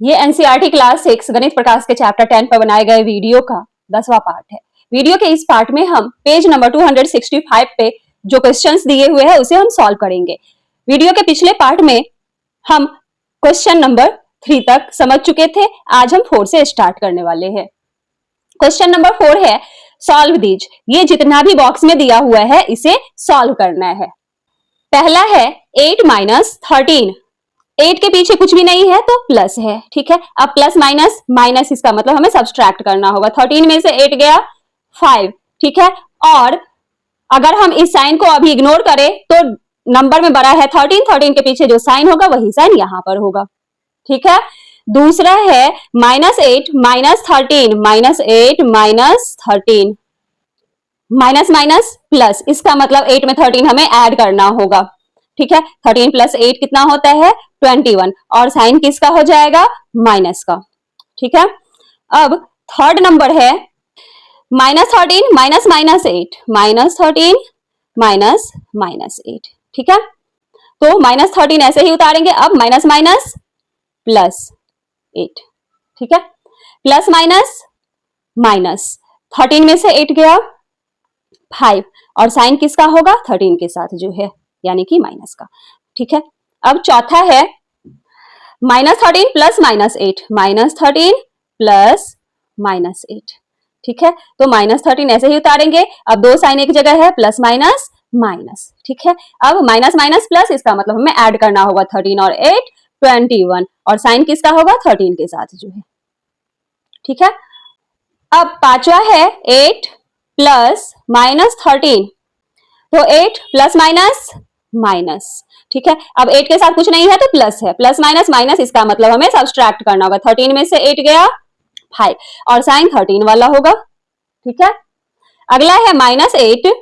ये NCERT class 6 गणित प्रकाश के चैप्टर 10 पर बनाए गए वीडियो का 10वां पार्ट है। वीडियो के इस पार्ट में हम पेज नंबर 265 पे जो क्वेश्चंस दिए हुए हैं उसे हम सॉल्व करेंगे। वीडियो के पिछले पार्ट में हम क्वेश्चन नंबर 3 तक समझ चुके थे। आज हम 4 से स्टार्ट करने वाले हैं। क्वेश्चन नंबर 4 है सॉल्व दीज। ये जितना भी बॉक्स में दिया हुआ है इसे सॉल्व करना है। पहला है 8 माइनस 13। 8 के पीछे कुछ भी नहीं है तो प्लस है, ठीक है। अब प्लस माइनस माइनस, इसका मतलब हमें सब्सट्रैक्ट करना होगा। 13 में से 8 गया 5, ठीक है। और अगर हम इस साइन को अभी इग्नोर करें तो नंबर में बड़ा है 13 के पीछे जो साइन होगा वही साइन यहां पर होगा, ठीक है। दूसरा है -8 minus 13, -8 minus 13, minus minus plus, इसका मतलब 8 में 13 हमें ऐड करना होगा, ठीक है। 13 प्लस 8 कितना होता है 21, और साइन किसका हो जाएगा माइनस का, ठीक है। अब थर्ड नंबर है -13 माइनस माइनस 8, -13 माइनस माइनस 8, ठीक है। तो -13 ऐसे ही उतारेंगे। अब माइनस माइनस प्लस 8, ठीक है। प्लस माइनस माइनस, 13 में से 8 गया 5, और साइन किसका होगा 13 के साथ जो है, यानी कि माइनस का, ठीक है। अब चौथा है -13 प्लस -8, -13 प्लस -8, ठीक है। तो -13 ऐसे ही उतारेंगे। अब दो साइन एक जगह है, प्लस माइनस माइनस, ठीक है। अब माइनस माइनस प्लस, इसका मतलब हमें ऐड करना होगा 13 और 8 21, और साइन किसका होगा 13 के साथ जो है, ठीक है। अब पांचवा है 8 प्लस -13, तो 8 प्लस माइनस माइनस, ठीक है। अब 8 के साथ कुछ नहीं है तो प्लस है, प्लस माइनस माइनस, इसका मतलब हमें सब्सट्रैक्ट करना होगा। 13 में से 8 गया 5, और साइन 13 वाला होगा, ठीक है। अगला है -8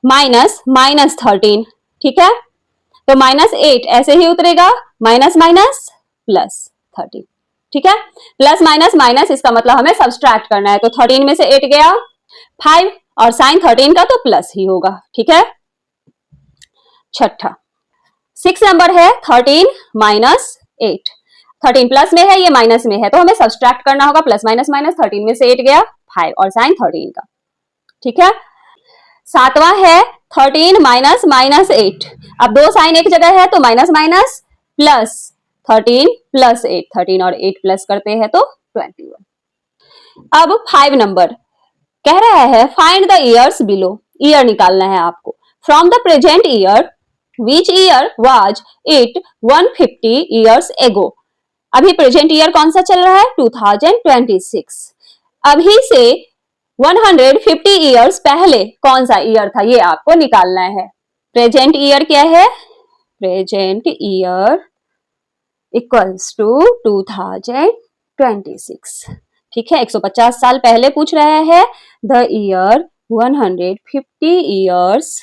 माइनस -13, ठीक है। तो -8 ऐसे ही उतरेगा, माइनस माइनस प्लस 13, ठीक है। प्लस माइनस माइनस, इसका मतलब हमें सब्सट्रैक्ट करना है। तो 13 में से 8 गया 5, और साइन 13 का तो प्लस ही होगा, ठीक है। छठा 6 नंबर है 13 माइनस 8। 13 प्लस में है, ये माइनस में है, तो हमें सब्सट्रैक्ट करना होगा। प्लस माइनस माइनस, 13 में से 8 गया 5, और साइन 13 का, ठीक है। सातवां है 13 माइनस माइनस 8। अब दो साइन एक जगह है तो माइनस माइनस प्लस, 13 प्लस 8, 13 और 8 प्लस करते हैं तो 21। अब 5 नंबर कह रहा है find the years below. Year निकालना है आपको। From the present year which year was it 150 years ago. अभी प्रेजेंट ईयर कौन सा चल रहा है 2026। अभी से 150 ईयर्स पहले कौन सा ईयर था ये आपको निकालना है। प्रेजेंट ईयर क्या है, प्रेजेंट ईयर इक्वल्स टू 2026, ठीक है। 150 साल पहले पूछ रहा है। The year 150 years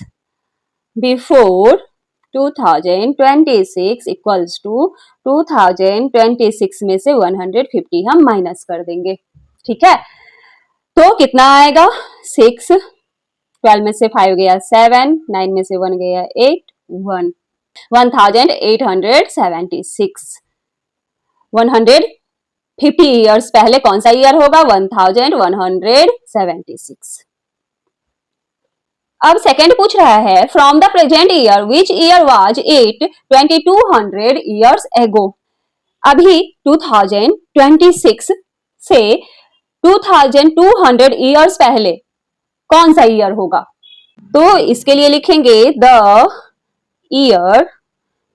before 2026 equals to 2026 में से 150 हम माइनस कर देंगे, ठीक है। तो कितना आएगा 6, 12 में से 5 गया 7, 9 में से 1 गया 8, 1, 1876। 150 ईयर्स पहले कौन सा ईयर होगा 1176। अब सेकंड पूछ रहा है from the present year which year was it 2200 years ago. अभी 2026 से 2200 ईयर्स पहले कौन सा ईयर होगा। तो इसके लिए लिखेंगे the year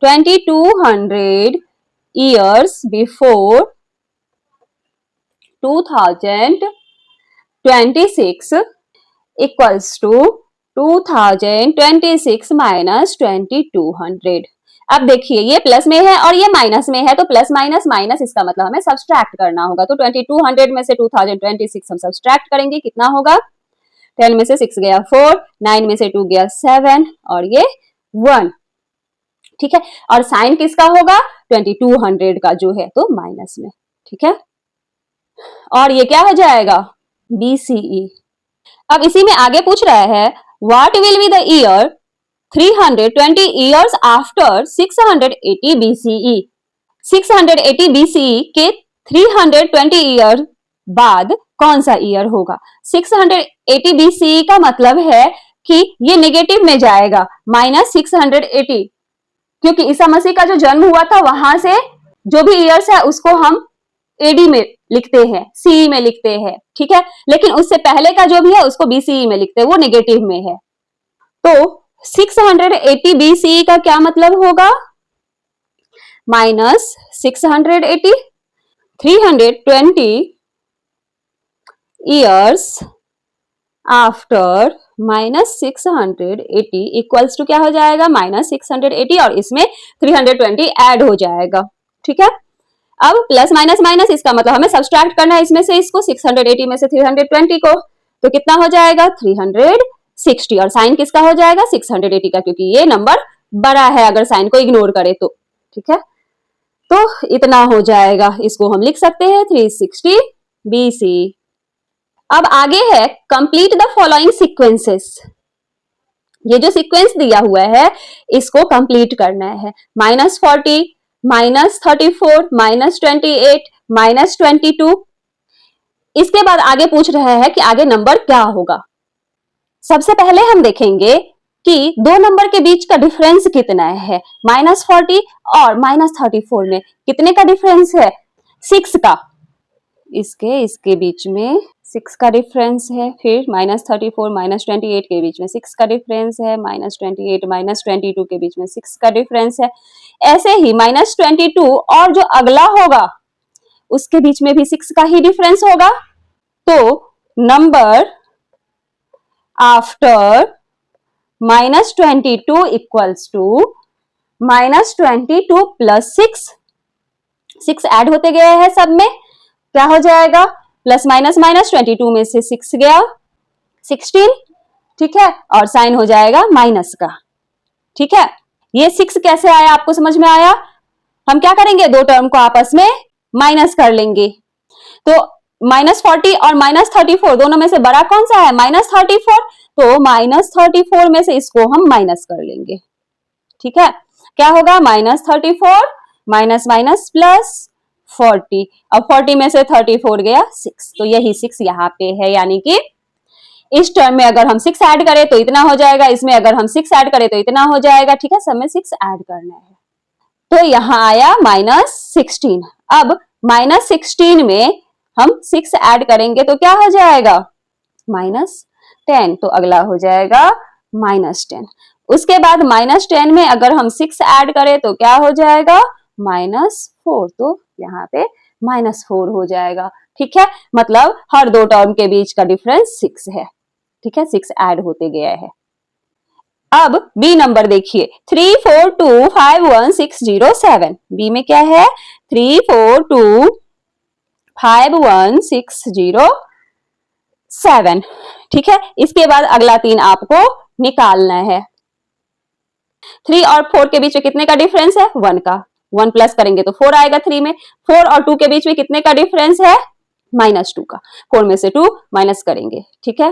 2200 years before 2026 equals to 2026 minus 2200। अब देखिए ये प्लस में है और ये माइनस में है, तो प्लस माइनस माइनस, इसका मतलब हमें सब्सट्रैक्ट करना होगा। तो 2200 में से 2026 हम सब्सट्रैक्ट करेंगे, कितना होगा 10 में से 6 गया 4, 9 में से 2 गया 7, और ये 1, ठीक है। और साइन किसका होगा 2200 का जो है तो माइनस में, ठीक है। और ये क्या हो जाएगा BCE। अब इसी में आगे पूछ रहा है what will be the year 320 years after 680 BCE। 680 BCE के 320 ईयर बाद कौन सा ईयर होगा? 680 BCE का मतलब है कि ये नेगेटिव में जाएगा, -680, क्योंकि ईसा मसीह का जो जन्म हुआ था वहां से जो भी ईयर्स है उसको हम एडी में लिखते हैं, सीई में लिखते हैं, ठीक है। लेकिन उससे पहले का जो भी है उसको बीसीई में लिखते हैं, वो नेगेटिव में है। तो 680 BCE का क्या मतलब होगा? -680, 320 years आफ्टर -680 इक्वल्स टू क्या हो जाएगा? -680, और इसमें 320 ऐड हो जाएगा, ठीक है। अब प्लस माइनस माइनस, इसका मतलब हमें सब्सट्रैक्ट करना है इसमें से इसको, 680 में से 320 को, तो कितना हो जाएगा? 360, और साइन किसका हो जाएगा? 680 का, क्योंकि ये नंबर बड़ा है अगर साइन को इग्नोर करे तो, ठीक है। तो इतना हो जाएगा, इसको हम लिख सकते हैं 360 BC। अब आगे है कंप्लीट द फॉलोइंग सीक्वेंसेस। ये जो सीक्वेंस दिया हुआ है इसको कंप्लीट करना है। -40, -34, -28, -22। इसके बाद आगे पूछ रहा है कि आगे नंबर क्या होगा। सबसे पहले हम देखेंगे कि दो नंबर के बीच का डिफरेंस कितना है। -40 और -34 में कितने का डिफरेंस है? 6 का। इसके बीच में 6 का डिफरेंस है। फिर -34 -28 के बीच में 6 का डिफरेंस है। -28 -22 के बीच में 6 का डिफरेंस है। ऐसे ही -22 और जो अगला होगा उसके बीच में भी 6 का ही डिफरेंस होगा। तो number after -22 equals to -22 plus 6 add होते गए हैं सब में, क्या हो जाएगा? प्लस माइनस माइनस, 22 में से 6 गया 16, ठीक है, और साइन हो जाएगा माइनस का, ठीक है। ये 6 कैसे आया आपको समझ में आया? हम क्या करेंगे? दो टर्म को आपस में माइनस कर लेंगे। तो -40 और -34 दोनों में से बड़ा कौन सा है? -34, तो -34 में से इसको हम माइनस कर लेंगे, ठीक है। क्या होगा? -34 माइनस माइनस प्लस 40, अब 40 में से 34 गया 6, तो यही 6 यहाँ पे है। यानी कि इस टर्म में अगर हम 6 ऐड करें तो इतना हो जाएगा, इसमें अगर हम 6 ऐड करें तो इतना हो जाएगा, ठीक है। सब में 6 ऐड करना है। तो यहाँ आया -16। अब -16 में हम 6 ऐड करेंगे तो क्या हो जाएगा? -10, तो अगला हो जाएगा -10। उसके बाद -10 में अगर हम 6 ऐड करें तो क्या हो जाएगा? -4, तो यहाँ पे -4 हो जाएगा, ठीक है। मतलब हर दो टर्म के बीच का डिफरेंस 6 है, ठीक है, 6 ऐड होते गया है। अब बी नंबर देखिए, 3 4 2 5 1 6 0 7। बी में क्या है? 3 4 2 5 1 6 0 7, ठीक है। इसके बाद अगला 3 आपको निकालना है। 3 और 4 के बीच में कितने का डिफरेंस है? 1 का। 1 प्लस करेंगे तो 4 आएगा 3 में। 4 और 2 के बीच में कितने का डिफरेंस है? -2 का। 4 में से 2 माइनस करेंगे, ठीक है।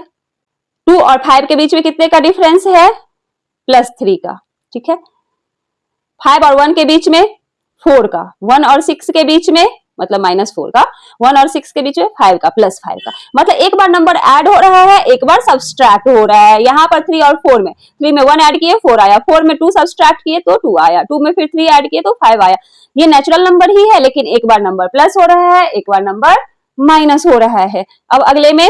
2 और 5 के बीच में कितने का डिफरेंस है? +3 का, ठीक है। 5 और 1 के बीच में 4 का। 1 और 6 के बीच में मतलब -4 का। 1 और 6 के बीच में 5 का, +5 का। मतलब एक बार नंबर ऐड हो रहा है, एक बार सब्सट्रैक्ट हो रहा है। यहाँ पर 3 और 4 में, 3 में 1 ऐड किए 4 आया, 4 में 2 सब्सट्रैक्ट किए तो 2 आया, 2 में फिर 3 ऐड किए तो 5 आया। ये नेचुरल नंबर ही है, लेकिन एक बार नंबर प्लस हो रहा है, एक बार नंबर माइनस हो रहा है। अब अगले में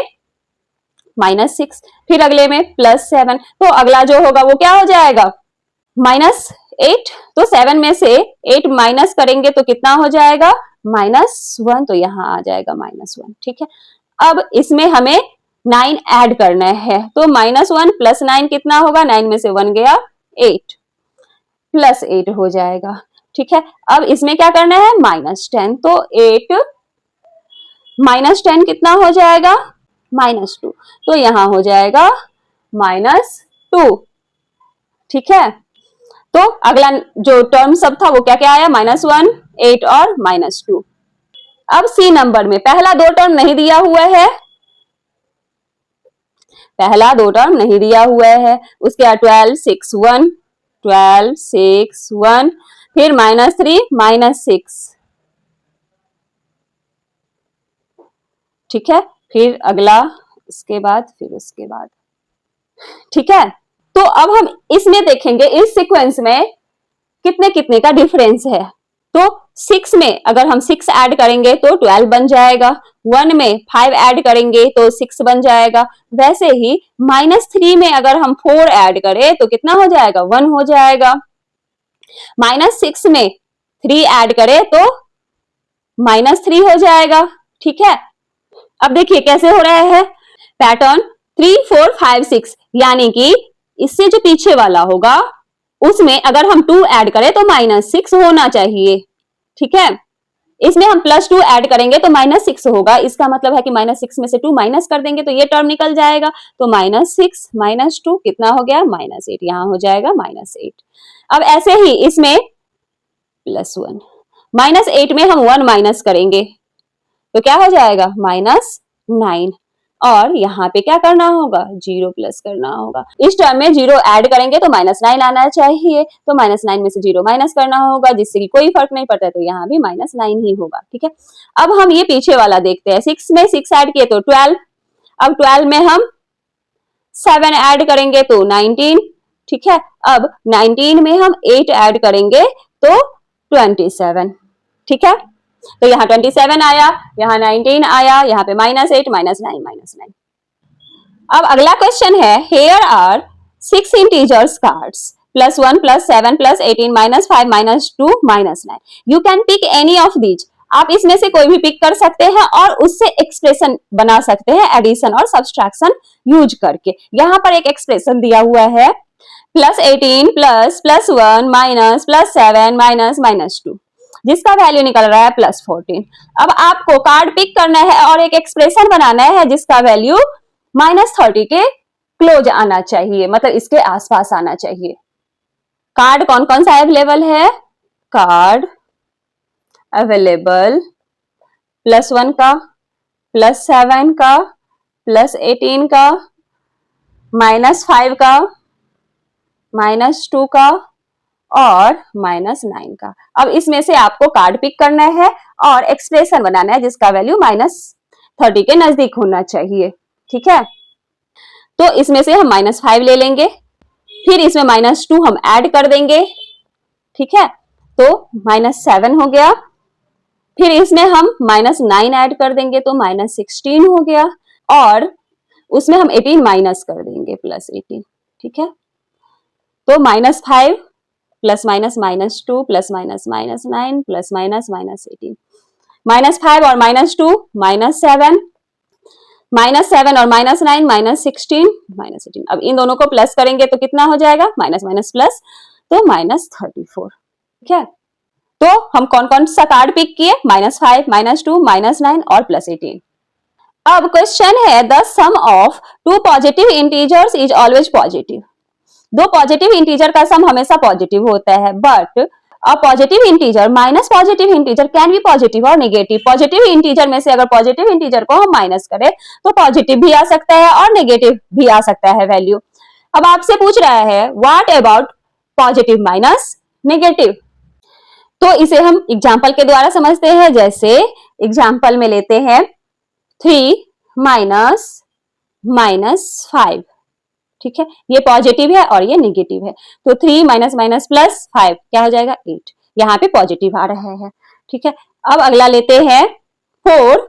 -6, फिर अगले में +7, तो अगला जो होगा वो क्या हो जाएगा? -8, तो 7 में से 8 माइनस करेंगे तो कितना हो जाएगा? -1, तो यहाँ आ जाएगा -1, ठीक है। अब इसमें हमें 9 ऐड करना है, तो -1 + 9 कितना होगा? 9 में से 1 गया 8, +8 हो जाएगा, ठीक है। अब इसमें क्या करना है? -10, तो 8 -10 कितना हो जाएगा? -2, तो यहाँ हो जाएगा -2, ठीक है। तो अगला जो टर्म सब था वो क्या क्या आया? -1, 8 और -2। अब सी नंबर में पहला दो टर्म नहीं दिया हुआ है, पहला दो टर्म नहीं दिया हुआ है, उसके बाद 12 6 1, 12 6 1, फिर -3 -6, ठीक है, फिर अगला, उसके बाद, फिर उसके बाद, ठीक है। तो अब हम इसमें देखेंगे इस सीक्वेंस में कितने कितने का डिफरेंस है। तो 6 में अगर हम 6 ऐड करेंगे तो 12 बन जाएगा, 1 में 5 ऐड करेंगे तो 6 बन जाएगा, वैसे ही -3 में अगर हम 4 ऐड करें तो कितना हो जाएगा, 1 हो जाएगा, -6 में 3 ऐड करें तो -3 हो जाएगा, ठीक है। अब देखिए कैसे हो रहा है पैटर्न, 3 4 5 6, यानी कि इससे जो पीछे वाला होगा उसमें अगर हम 2 ऐड करें तो -6 होना चाहिए, ठीक है। इसमें हम +2 ऐड करेंगे तो -6 होगा, इसका मतलब है कि -6 में से 2 माइनस कर देंगे तो ये टर्म निकल जाएगा, तो -6 -2 कितना हो गया, -8, यहां हो जाएगा -8। अब ऐसे ही इसमें +1, -8 में हम 1 माइनस करेंगे तो क्या हो जाएगा, -9, और यहाँ पे क्या करना होगा, 0 प्लस करना होगा। इस टर्म में 0 ऐड करेंगे तो -9 आना चाहिए, तो -9 में से 0 माइनस करना होगा, जिससे कि कोई फर्क नहीं पड़ता है, तो यहाँ भी -9 ही होगा, ठीक है। अब हम ये पीछे वाला देखते हैं, 6 में 6 ऐड किए तो 12, अब 12 में हम 7 ऐड करेंगे तो 19, ठीक है। अब 19 में हम 8 ऐड करेंगे तो 27, ठीक है। तो यहाँ 27 आया, यहाँ 19 आया, यहाँ पे -8 -9 -9। अब अगला क्वेश्चन है, here are 6 integers cards +1 +7 +18 -5 -2 -9, you can pick any of these। आप इसमें से कोई भी पिक कर सकते हैं और उससे एक्सप्रेशन बना सकते हैं एडिशन और सब्सट्रैक्शन यूज करके। यहाँ पर एक एक्सप्रेशन दिया हुआ है, +18 +1 -+7 -2, जिसका वैल्यू निकल रहा है +14। अब आपको कार्ड पिक करना है और एक एक्सप्रेशन बनाना है जिसका वैल्यू -30 के क्लोज आना चाहिए, मतलब इसके आसपास आना चाहिए। कार्ड कौन कौन सा अवेलेबल है, कार्ड अवेलेबल +1 का, +7 का, +18 का, -5 का, -2 का और -9 का। अब इसमें से आपको कार्ड पिक करना है और एक्सप्रेशन बनाना है जिसका वैल्यू -30 के नजदीक होना चाहिए, ठीक है। तो इसमें से हम -5 ले लेंगे, फिर इसमें -2 हम ऐड कर देंगे, ठीक है, तो -7 हो गया, फिर इसमें हम -9 ऐड कर देंगे तो -16 हो गया, और उसमें हम 18 माइनस कर देंगे, +18, ठीक है। तो -5 plus minus -2 plus minus -9 plus minus -18, -5 और -2 -7, -7 और -9 -16 -18। अब इन दोनों को प्लस करेंगे तो कितना हो जाएगा, माइनस माइनस प्लस, तो -34, ठीक है। तो हम कौन कौन सा कार्ड पिक किए, -5 -2 -9 और +18। अब क्वेश्चन है, the sum of two positive integers is always positive. दो पॉजिटिव इंटीजर का सम हमेशा पॉजिटिव होता है, but a positive integer minus positive integer can be positive और नेगेटिव। पॉजिटिव इंटीजर में से अगर पॉजिटिव इंटीजर को हम माइनस करें तो पॉजिटिव भी आ सकता है और नेगेटिव भी आ सकता है वैल्यू। अब आपसे पूछ रहा है, what about positive minus negative. तो इसे हम एग्जाम्पल के द्वारा समझते हैं, जैसे एग्जाम्पल में लेते हैं 3 माइनस -5, ठीक है, ये पॉजिटिव है और ये नेगेटिव है, तो 3 माइनस माइनस प्लस 5 क्या हो जाएगा, 8, यहाँ पे पॉजिटिव आ रहा है, ठीक है। अब अगला लेते हैं 4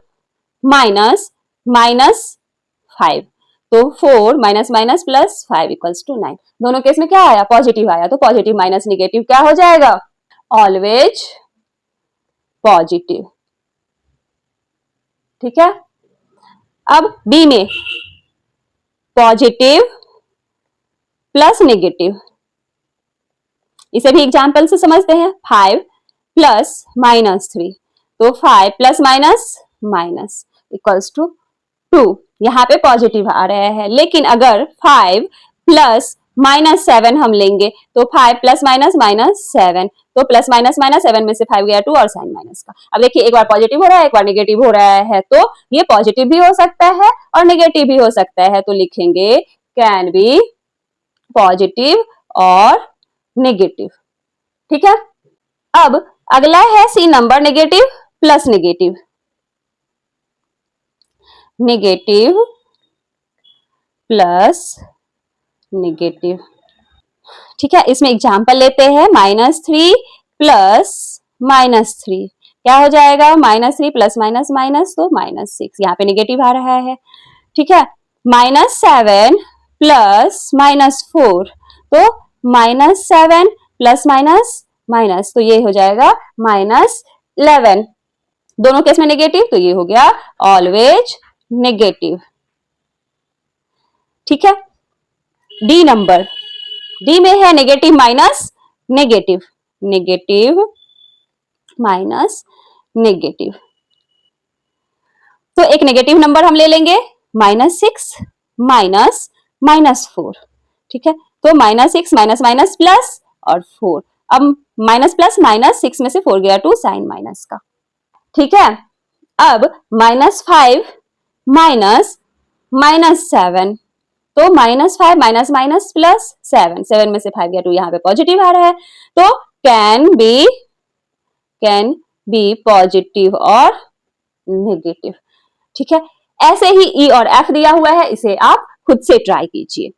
माइनस -5, तो 4 minus minus plus 5 equals to 9। दोनों केस में क्या आया, पॉजिटिव आया, तो पॉजिटिव माइनस नेगेटिव क्या हो जाएगा, ऑलवेज पॉजिटिव, ठीक है। अब बी में पॉजिटिव प्लस नेगेटिव, इसे भी एग्जाम्पल से समझते हैं, 5 प्लस -3, तो 5 प्लस माइनस इक्वल्स टू 2, यहाँ पे पॉजिटिव आ रहा है। लेकिन अगर 5 प्लस -7 हम लेंगे तो 5 प्लस -7, तो प्लस माइनस माइनस, 7 में से 5 गया 2 और साइन माइनस का। अब देखिए एक बार पॉजिटिव हो रहा है, एक बार नेगेटिव हो रहा है, तो ये पॉजिटिव भी हो सकता है और नेगेटिव भी हो सकता है, तो लिखेंगे कैन बी पॉजिटिव और नेगेटिव। ठीक है, अब अगला है C number, negative plus negative, negative plus negative. ठीक है, इसमें एग्जाम्पल लेते हैं, -3 प्लस -3 क्या हो जाएगा, -3 प्लस माइनस माइनस तो -6, यहाँ पे नेगेटिव आ रहा है। ठीक है, -7 प्लस -4 तो -7 प्लस माइनस माइनस तो ये हो जाएगा -11, दोनों केस में नेगेटिव, तो ये हो गया ऑलवेज नेगेटिव। ठीक है, डी नंबर, डी में है negative minus negative, negative minus negative, तो एक नेगेटिव नंबर हम ले लेंगे -6 माइनस -4। ठीक है, तो -6 माइनस माइनस प्लस और 4, अब माइनस प्लस माइनस, 6 में से 4 गया 2 साइन माइनस का। ठीक है, अब -5 माइनस -7 तो -5 माइनस माइनस प्लस 7, 7 में से 5 गया 2, यहाँ पे पॉजिटिव आ रहा है, तो कैन बी पॉजिटिव और नेगेटिव। ठीक है, ऐसे ही ई और एफ दिया हुआ है, इसे आप खुद से ट्राई कीजिए।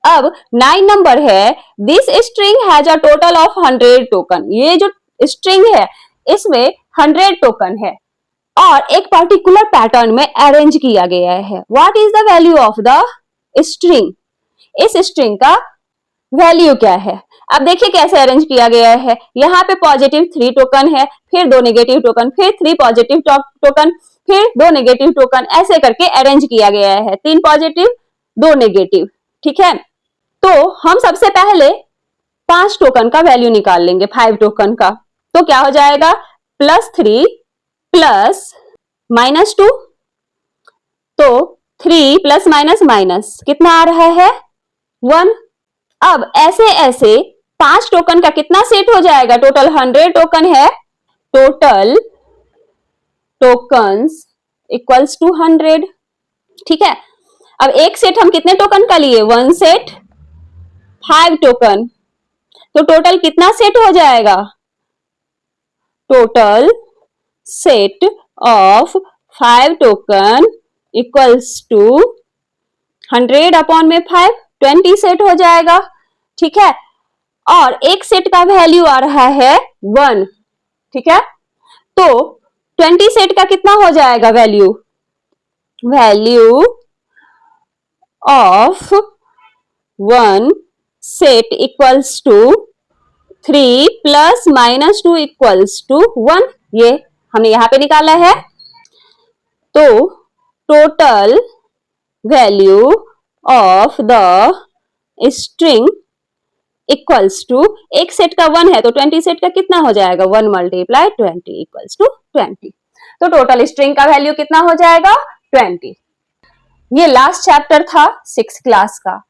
अब 9 नंबर है, this string has a total of 100 token, ये जो स्ट्रिंग है इसमें 100 टोकन है और एक पर्टिकुलर पैटर्न में अरेंज किया गया है। What is the value of the string, इस स्ट्रिंग का वैल्यू क्या है। अब देखिए कैसे अरेंज किया गया है, यहाँ पे पॉजिटिव 3 टोकन है, फिर 2 नेगेटिव टोकन, फिर 3 पॉजिटिव टोकन, फिर 2 नेगेटिव टोकन, ऐसे करके अरेंज किया गया है, 3 पॉजिटिव 2 नेगेटिव। ठीक है, तो हम सबसे पहले 5 टोकन का वैल्यू निकाल लेंगे, 5 टोकन का, तो क्या हो जाएगा +3 प्लस -2, तो 3 प्लस माइनस माइनस कितना आ रहा है 1। अब ऐसे ऐसे 5 टोकन का कितना सेट हो जाएगा, टोटल 100 टोकन है, टोटल टोकन्स इक्वल्स टू 100। ठीक है, अब एक सेट हम कितने टोकन का लिए, 1 सेट 5 टोकन, तो टोटल कितना सेट हो जाएगा, total set of 5 token equals to 100 upon में 5, 20 सेट हो जाएगा। ठीक है, और एक सेट का वैल्यू आ रहा है 1। ठीक है, तो 20 सेट का कितना हो जाएगा value, value of 1 set equals to 3 plus -2 equals to 1, ये हमने यहां पे निकाला है। तो total value of the string equals to, एक सेट का 1 है तो 20 सेट का कितना हो जाएगा, 1 मल्टीप्लाई 20 इक्वल्स टू 20, तो टोटल स्ट्रिंग का वैल्यू कितना हो जाएगा 20। ये लास्ट चैप्टर था 6th क्लास का।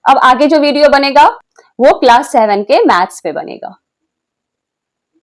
अब आगे जो वीडियो बनेगा वो क्लास 7 के मैथ्स पे बनेगा।